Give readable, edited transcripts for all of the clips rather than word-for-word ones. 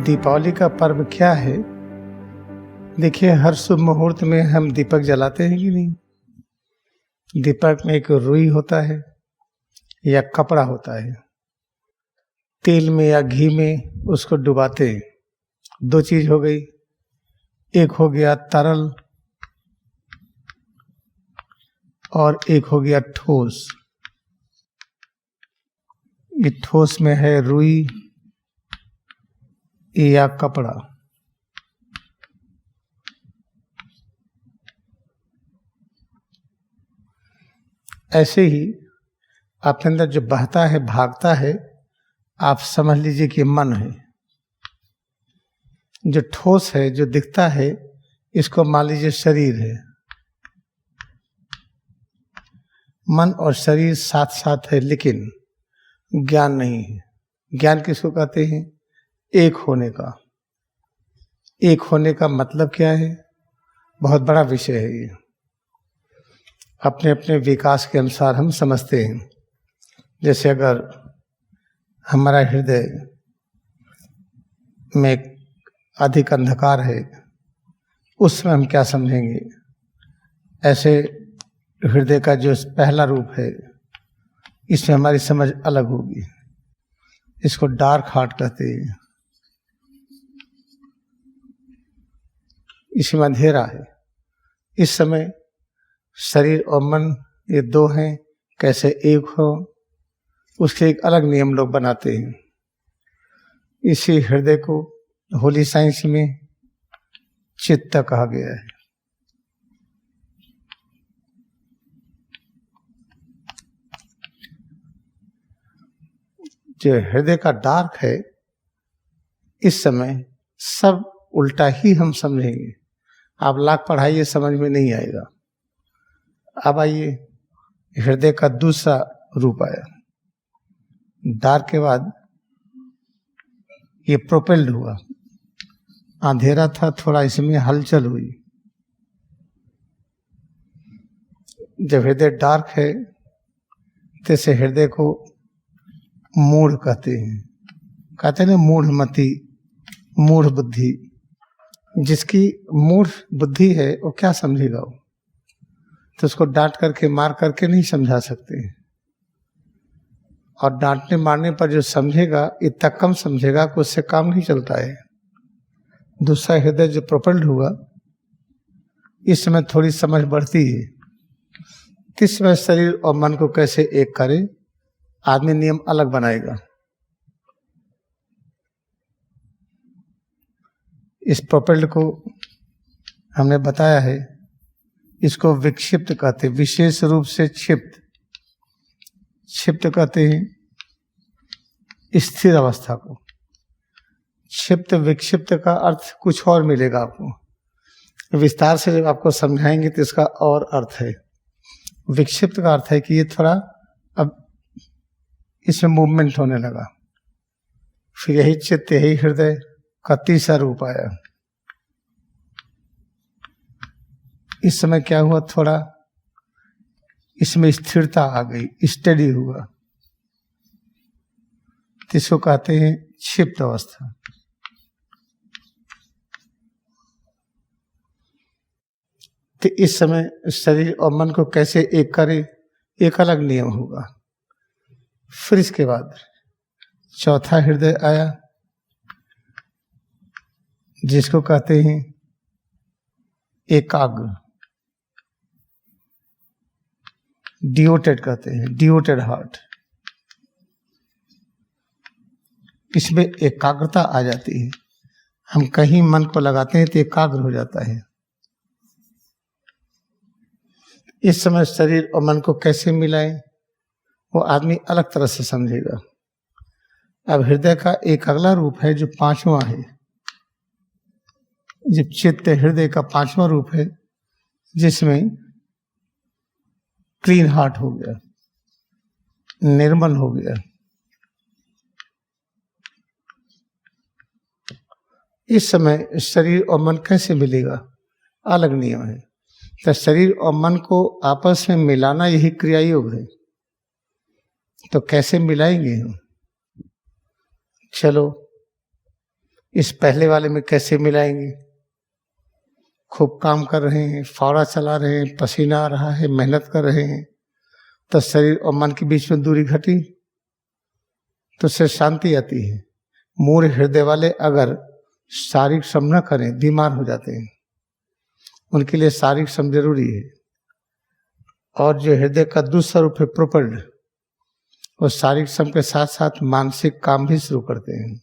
दीपावली का पर्व क्या है? देखिए, हर शुभ मुहूर्त में हम दीपक जलाते हैं कि नहीं। दीपक में एक रुई होता है या कपड़ा होता है, तेल में या घी में उसको डुबाते हैं। दो चीज हो गई, एक हो गया तरल और एक हो गया ठोस। ये ठोस में है रुई या कपड़ा। ऐसे ही आपके अंदर जो बहता है, भागता है, आप समझ लीजिए कि मन है। जो ठोस है, जो दिखता है, इसको मान लीजिए शरीर है। मन और शरीर साथ साथ है, लेकिन ज्ञान नहीं है। ज्ञान किसको कहते हैं? एक होने का। एक होने का मतलब क्या है? बहुत बड़ा विषय है ये। अपने अपने विकास के अनुसार हम समझते हैं। जैसे अगर हमारा हृदय में अधिक अंधकार है, उस समय हम क्या समझेंगे? ऐसे हृदय का जो पहला रूप है, इसमें हमारी समझ अलग होगी। इसको डार्क हार्ट कहते हैं। इसमें अंधेरा है। इस समय शरीर और मन ये दो हैं, कैसे एक हो, उसके एक अलग नियम लोग बनाते हैं। इसी हृदय को होली साइंस में चित्त कहा गया है। जो हृदय का डार्क है, इस समय सब उल्टा ही हम समझेंगे। आप लाख पढ़ाइए, समझ में नहीं आएगा। अब आइए, हृदय का दूसरा रूप आया। डार्क के बाद ये प्रोपेल्ड हुआ। अंधेरा था थोड़ा, इसमें हलचल हुई। जब हृदय डार्क है, तैसे हृदय को मूढ़ कहते हैं। कहते हैं ना, मूढ़मति, मूढ़ बुद्धि। जिसकी मूढ़ बुद्धि है, वो क्या समझेगा? वो तो उसको डांट करके, मार करके नहीं समझा सकते। और डांटने मारने पर जो समझेगा, इतना कम समझेगा कि उससे काम नहीं चलता है। दूसरा हृदय जो प्रोपेल्ड हुआ, इस समय थोड़ी समझ बढ़ती है। इस समय शरीर और मन को कैसे एक करे, आदमी नियम अलग बनाएगा। इस प्रोपेल्ड को हमने बताया है, इसको विक्षिप्त कहते हैं, विशेष रूप से क्षिप्त। क्षिप्त कहते हैं स्थिर अवस्था को। क्षिप्त विक्षिप्त का अर्थ कुछ और मिलेगा आपको। विस्तार से जब आपको समझाएंगे तो इसका और अर्थ है। विक्षिप्त का अर्थ है कि ये थोड़ा अब इसमें मूवमेंट होने लगा। फिर यही चित्त, यही हृदय का तीसरा रूप आया। इस समय क्या हुआ? थोड़ा इसमें स्थिरता आ गई, स्टडी हुआ। इसको कहते हैं क्षिप्त अवस्था। तो इस समय शरीर और मन को कैसे एक करे, एक अलग नियम होगा। फिर इसके बाद चौथा हृदय आया, जिसको कहते हैं एकाग्र, डिवोटेड कहते हैं, डिवोटेड हार्ट। इसमें एकाग्रता आ जाती है। हम कहीं मन को लगाते हैं तो एकाग्र हो जाता है। इस समय शरीर और मन को कैसे मिलाएं, वो आदमी अलग तरह से समझेगा। अब हृदय का एक अगला रूप है जो पांचवा है। जब चित्त हृदय का पांचवा रूप है, जिसमें क्लीन हार्ट हो गया, निर्मल हो गया। इस समय शरीर और मन कैसे मिलेगा? अलग नियम है। तो शरीर और मन को आपस में मिलाना यही क्रिया योग है। तो कैसे मिलाएंगे हम? चलो, इस पहले वाले में कैसे मिलाएंगे। खूब काम कर रहे हैं, फावड़ा चला रहे हैं, पसीना आ रहा है, मेहनत कर रहे हैं, तो शरीर और मन के बीच में दूरी घटी तो उससे शांति आती है। मूढ़ हृदय वाले अगर शारीरिक श्रम न करें बीमार हो जाते हैं, उनके लिए शारीरिक श्रम जरूरी है। और जो हृदय का दूसरा रूप है प्रोपल्ड, वो शारीरिक श्रम के साथ साथ मानसिक काम भी शुरू करते हैं।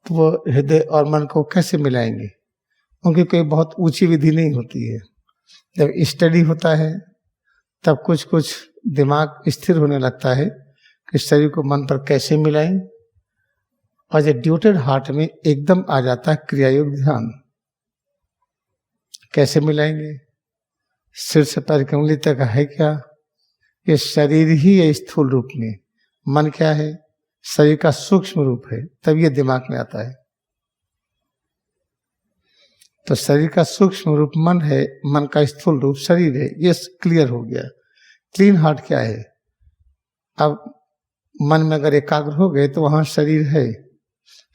तो वो हृदय और मन को कैसे मिलाएंगे, उनकी कोई बहुत ऊंची विधि नहीं होती है। जब स्टडी होता है तब कुछ कुछ दिमाग स्थिर होने लगता है कि शरीर को मन पर कैसे मिलाएं, और जो ड्यूटेड हार्ट में एकदम आ जाता है क्रियायोग ध्यान। कैसे मिलाएंगे, सिर से पैर की उंगली तक है क्या, ये शरीर ही है स्थूल रूप में, मन क्या है, शरीर का सूक्ष्म रूप है, तब ये दिमाग में आता है। तो शरीर का सूक्ष्म रूप मन है, मन का स्थूल रूप शरीर है, ये क्लियर हो गया। क्लीन हार्ट क्या है, अब मन में अगर एकाग्र हो गए तो वहां शरीर है,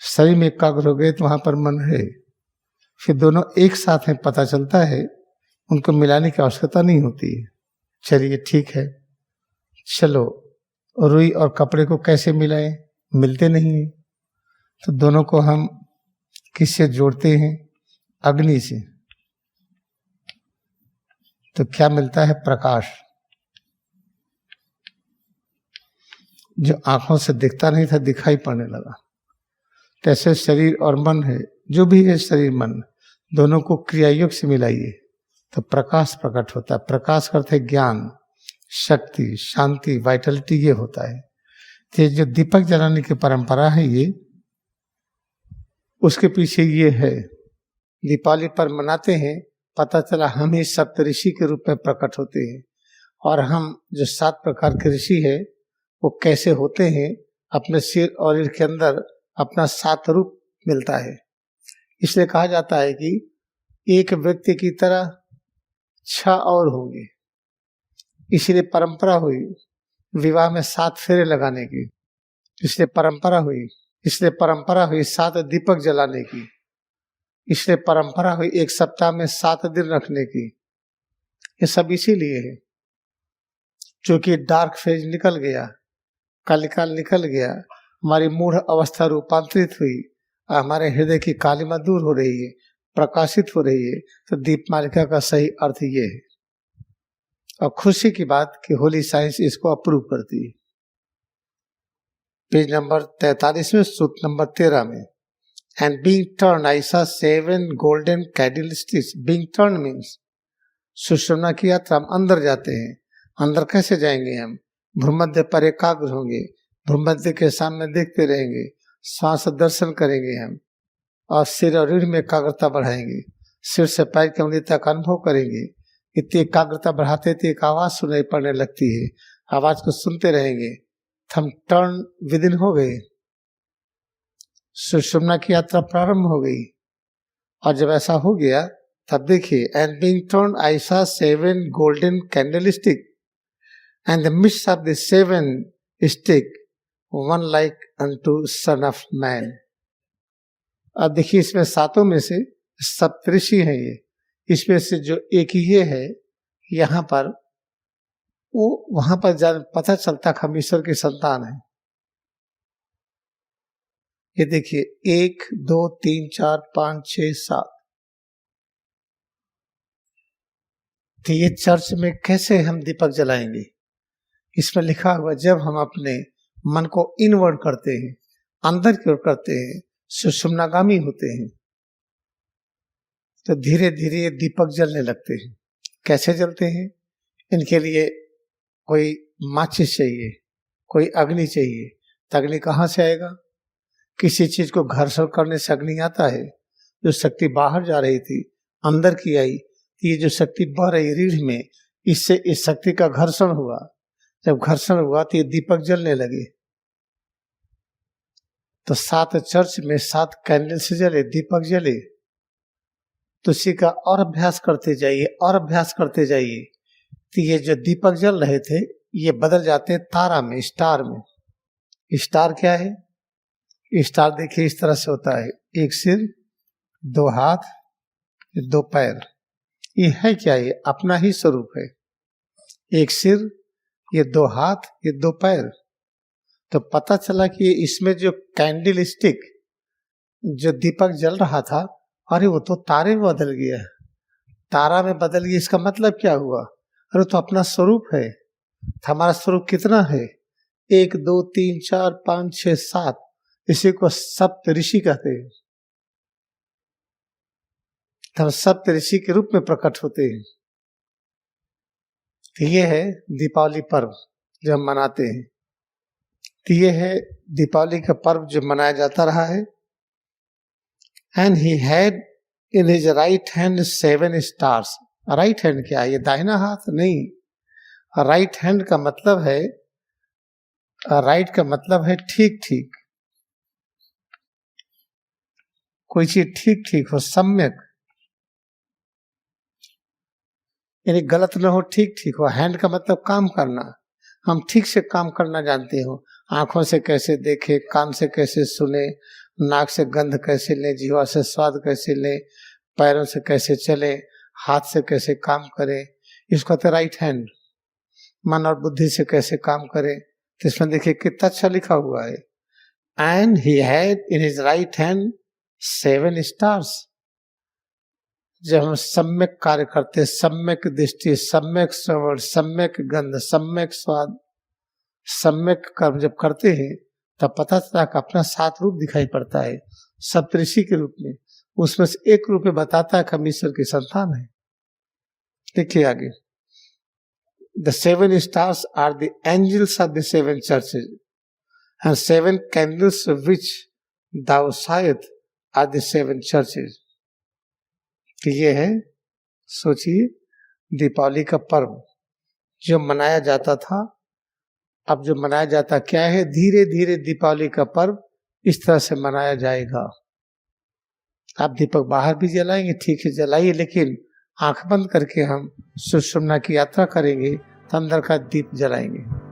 शरीर में एकाग्र हो गए तो वहां पर मन है, फिर दोनों एक साथ में पता चलता है, उनको मिलाने की आवश्यकता नहीं होती है। चलिए ठीक है, चलो रुई और कपड़े को कैसे मिलाएं, मिलते नहीं है, तो दोनों को हम किससे जोड़ते हैं, अग्नि से। तो क्या मिलता है, प्रकाश। जो आंखों से दिखता नहीं था दिखाई पड़ने लगा। कैसे शरीर और मन है, जो भी है शरीर मन, दोनों को क्रियायोग से मिलाइए तो प्रकाश प्रकट होता है। प्रकाश का अर्थ है ज्ञान, शक्ति, शांति, वाइटलिटी, ये होता है। तो जो दीपक जलाने की परंपरा है ये, उसके पीछे ये है। दीपावली पर मनाते हैं, पता चला हम ही सप्तऋषि के रूप में प्रकट होते हैं, और हम जो 7 प्रकार के ऋषि है वो कैसे होते हैं, अपने सिर और रीढ़ के अंदर अपना 7 रूप मिलता है। इसलिए कहा जाता है कि एक व्यक्ति की तरह 6 और होंगे। इसलिए परंपरा हुई विवाह में 7 फेरे लगाने की, इसलिए परंपरा हुई 7 दीपक जलाने की, इसलिए परंपरा हुई 1 सप्ताह में 7 दिन रखने की। ये सब इसीलिए है क्योंकि डार्क फेज निकल गया, कालिकाल निकल गया, हमारी मूढ़ अवस्था रूपांतरित हुई, हमारे हृदय की कालिमा दूर हो रही है, प्रकाशित हो रही है। तो दीपमालिका का सही अर्थ ये है। और खुशी की बात कि होली साइंस इसको अप्रूव करती है। पेज नंबर 43 में सूत्र नंबर 13 में, and being turn I saw 7 golden candlesticks. Being turn means Sushumna की यात्रा, हम अंदर जाते हैं। अंदर कैसे जाएंगे, हम भ्रूमध्य पर एकाग्र होंगे, भ्रूमध्य के सामने देखते रहेंगे, श्वास दर्शन करेंगे हम, और सिर और रीढ़ में एकाग्रता बढ़ाएंगे, सिर से पैर की उंगली तक अनुभव करेंगे। इतनी एकाग्रता बढ़ाते थे एक आवाज सुनाई पड़ने लगती है, आवाज को सुनते रहेंगे, हम टर्न विदिन हो गए, सुषुम्ना की यात्रा प्रारंभ हो गई। और जब ऐसा हो गया तब देखिए, and being turn I saw 7 golden candlestick and the midst of the 7 stick one like unto son of man। अब देखिए इसमें 7 में से सप्तऋषि हैं ये, इसमें से जो एक ये है यहाँ पर, वो वहां पर जब पता चलता हम ईश्वर की संतान है। ये देखिए 1 2 3 4 5 6 7। तो ये चर्च में कैसे हम दीपक जलाएंगे, इसमें लिखा हुआ जब हम अपने मन को इनवर्ड करते हैं, अंदर की ओर करते हैं, सुषुम्नागामी होते हैं, तो धीरे धीरे ये दीपक जलने लगते हैं। कैसे जलते हैं, इनके लिए कोई माचिस चाहिए, कोई अग्नि चाहिए। तो अग्नि कहाँ से आएगा, किसी चीज को घर्षण करने से अग्नि आता है। जो शक्ति बाहर जा रही थी अंदर की आई, ये जो शक्ति बह रही रीढ़ में, इससे इस शक्ति का घर्षण हुआ। जब घर्षण हुआ तो ये दीपक जलने लगे। तो 7 चर्च में 7 कैंडल से जले, दीपक जले। तो इसी का और अभ्यास करते जाइए, और अभ्यास करते जाइए, तो ये जो दीपक जल रहे थे ये बदल जाते तारा में, स्टार में। स्टार क्या है, स्टार देखिए इस तरह से होता है, एक सिर, दो हाथ, दो पैर। ये है क्या? ये अपना ही स्वरूप है। एक सिर, ये दो हाथ, ये दो पैर। तो पता चला कि इसमें जो कैंडल स्टिक, जो दीपक जल रहा था, अरे वो तो तारे में बदल गया, तारा में बदल गया। इसका मतलब क्या हुआ? अरे तो अपना स्वरूप है। हमारा स्वरूप कितना है? 1 2 3 4 5 6 7। इसी को सप्त ऋषि कहते हैं। हम सप्त ऋषि के रूप में प्रकट होते हैं। तो ये है दीपावली पर्व जो हम मनाते हैं। तो ये है दीपावली का पर्व जो मनाया जाता रहा है। And he had in his right hand 7 stars. Right hand क्या है? ये दाहिना हाथ नहीं। राइट हैंड का मतलब है, राइट का मतलब है ठीक ठीक, कोई चीज ठीक ठीक हो, सम्यक, यानी गलत ना हो, ठीक ठीक हो। हैंड का मतलब काम करना, हम ठीक से काम करना जानते हो। आंखों से कैसे देखे, कान से कैसे सुने, नाक से गंध कैसे ले, जीवा से स्वाद कैसे ले, पैरों से कैसे चले, हाथ से कैसे काम करे, इसको कहते राइट हैंड। मन और बुद्धि से कैसे काम करे, तो इसमें देखिए कितना अच्छा लिखा हुआ है। And he had in his right hand 7 stars. जब हम सम्यक कार्य करते, सम्यक दृष्टि, सम्यक श्रवण, सम्यक गंध, सम्यक स्वाद, सम्यक कर्म जब करते हैं, तब पता चला कि अपना 7 रूप दिखाई पड़ता है सप्तऋषि के रूप में। उसमें से एक रूप में बताता है कि हम ईश्वर की संतान है। देखिए आगे, The 7 stars are the angels of the 7 churches, and 7 candles which thou sight are the 7 churches. तो ये है, सोचिए, दीपावली का पर्व जो मनाया जाता था, अब जो मनाया जाता क्या है? धीरे धीरे दीपावली का पर्व इस तरह से मनाया जाएगा। आप दीपक बाहर भी जलाएंगे, ठीक है जलाइए, लेकिन आंख बंद करके हम सुषुम्ना की यात्रा करेंगे तो अंदर का दीप जलाएंगे।